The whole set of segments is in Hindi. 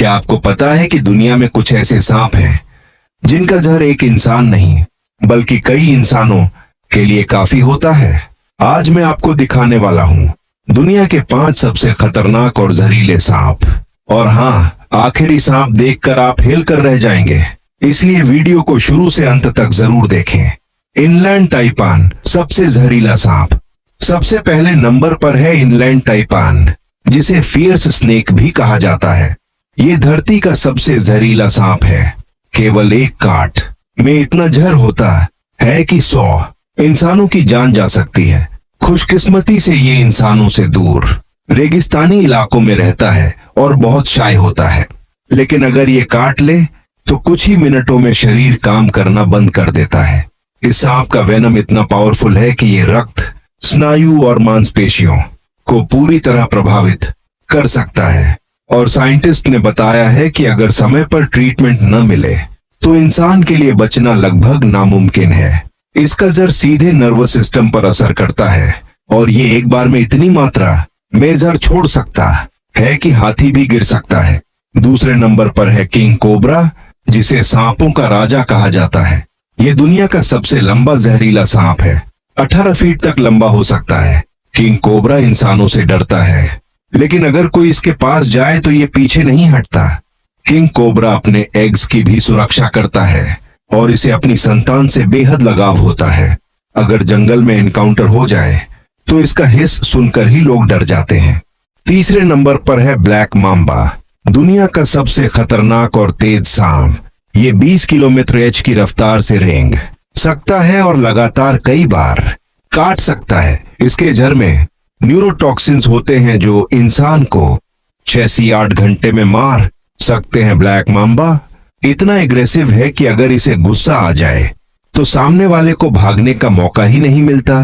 क्या आपको पता है कि दुनिया में कुछ ऐसे सांप हैं जिनका जहर एक इंसान नहीं बल्कि कई इंसानों के लिए काफी होता है? आज मैं आपको दिखाने वाला हूँ दुनिया के 5 सबसे खतरनाक और जहरीले सांप। और हाँ, आखिरी सांप देखकर आप हिल कर रह जाएंगे, इसलिए वीडियो को शुरू से अंत तक जरूर देखें। इनलैंड टाइपान, सबसे जहरीला सांप। सबसे पहले नंबर पर है इनलैंड टाइपान, जिसे फियर्स स्नेक भी कहा जाता है। ये धरती का सबसे जहरीला सांप है। केवल एक काट में इतना जहर होता है कि 100 इंसानों की जान जा सकती है। खुशकिस्मती से ये इंसानों से दूर रेगिस्तानी इलाकों में रहता है और बहुत शाय होता है, लेकिन अगर ये काट ले तो कुछ ही मिनटों में शरीर काम करना बंद कर देता है। इस सांप का वेनम इतना पावरफुल है कि ये रक्त, स्नायु और मांसपेशियों को पूरी तरह प्रभावित कर सकता है। और साइंटिस्ट ने बताया है कि अगर समय पर ट्रीटमेंट न मिले तो इंसान के लिए बचना लगभग नामुमकिन है। इसका जहर सीधे नर्वस सिस्टम पर असर करता है और ये एक बार में इतनी मात्रा में जहर छोड़ सकता है कि हाथी भी गिर सकता है। दूसरे नंबर पर है किंग कोबरा, जिसे सांपों का राजा कहा जाता है। ये दुनिया का सबसे लंबा जहरीला सांप है। 18 फीट तक लंबा हो सकता है। किंग कोबरा इंसानों से डरता है, लेकिन अगर कोई इसके पास जाए तो ये पीछे नहीं हटता। किंग कोबरा अपने एग्स की भी सुरक्षा करता है और इसे अपनी संतान से बेहद लगाव होता है। अगर जंगल में एनकाउंटर हो जाए तो इसका हिस सुनकर ही लोग डर जाते हैं। तीसरे नंबर पर है ब्लैक मांबा, दुनिया का सबसे खतरनाक और तेज सांप। ये 20 किलोमीटर/h की रफ्तार से रेंग सकता है और लगातार कई बार काट सकता है। इसके जहर में न्यूरोटॉक्सिन्स होते हैं जो इंसान को 6 से 8 घंटे में मार सकते हैं। ब्लैक मांबा इतना एग्रेसिव है कि अगर इसे गुस्सा आ जाए तो सामने वाले को भागने का मौका ही नहीं मिलता।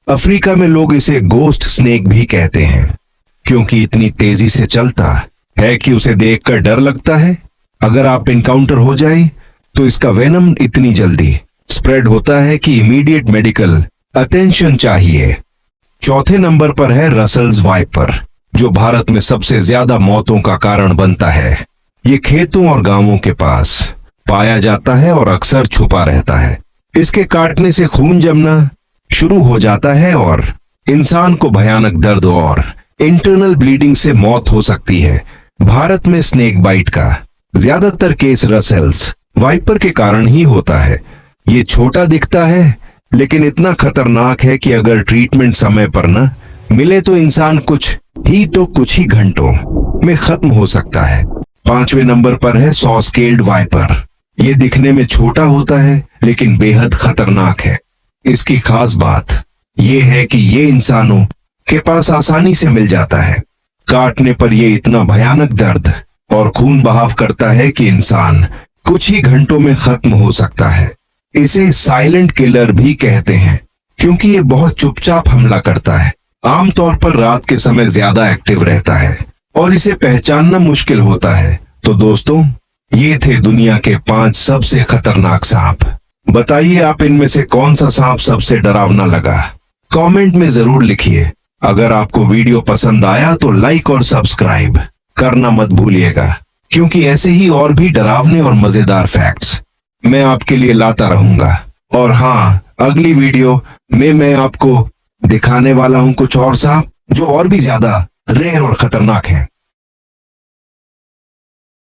अफ्रीका में लोग इसे गोस्ट स्नेक भी कहते हैं, क्योंकि इतनी तेजी से चलता है कि उसे देखकर डर लगता है। अगर आप इनकाउंटर हो जाए तो इसका वेनम इतनी जल्दी स्प्रेड होता है कि इमीडिएट मेडिकल अटेंशन चाहिए। चौथे नंबर पर है रसल्स वाइपर, जो भारत में सबसे ज्यादा मौतों का कारण बनता है। ये खेतों और गांवों के पास पाया जाता है और अक्सर छुपा रहता है। इसके काटने से खून जमना शुरू हो जाता है और इंसान को भयानक दर्द और इंटरनल ब्लीडिंग से मौत हो सकती है। भारत में स्नेक बाइट का ज्यादातर केस रसेल्स वाइपर के कारण ही होता है। ये छोटा दिखता है, लेकिन इतना खतरनाक है कि अगर ट्रीटमेंट समय पर न मिले तो इंसान कुछ ही घंटों में खत्म हो सकता है। 5वें नंबर पर है सॉ स्केल्ड वाइपर। ये दिखने में छोटा होता है लेकिन बेहद खतरनाक है। इसकी खास बात यह है कि ये इंसानों के पास आसानी से मिल जाता है। काटने पर यह इतना भयानक दर्द और खून बहाव करता है कि इंसान कुछ ही घंटों में खत्म हो सकता है। इसे साइलेंट किलर भी कहते हैं, क्योंकि ये बहुत चुपचाप हमला करता है। आमतौर पर रात के समय ज्यादा एक्टिव रहता है और इसे पहचानना मुश्किल होता है। तो दोस्तों, ये थे दुनिया के 5 सबसे खतरनाक सांप। बताइए आप इनमें से कौन सा सांप सबसे डरावना लगा? कमेंट में जरूर लिखिए। अगर आपको वीडियो पसंद आया तो लाइक और सब्सक्राइब करना मत भूलिएगा, क्योंकि ऐसे ही और भी डरावने और मजेदार फैक्ट्स मैं आपके लिए लाता रहूंगा। और हाँ, अगली वीडियो में मैं आपको दिखाने वाला हूं कुछ और सांप जो और भी ज्यादा रेयर और खतरनाक हैं।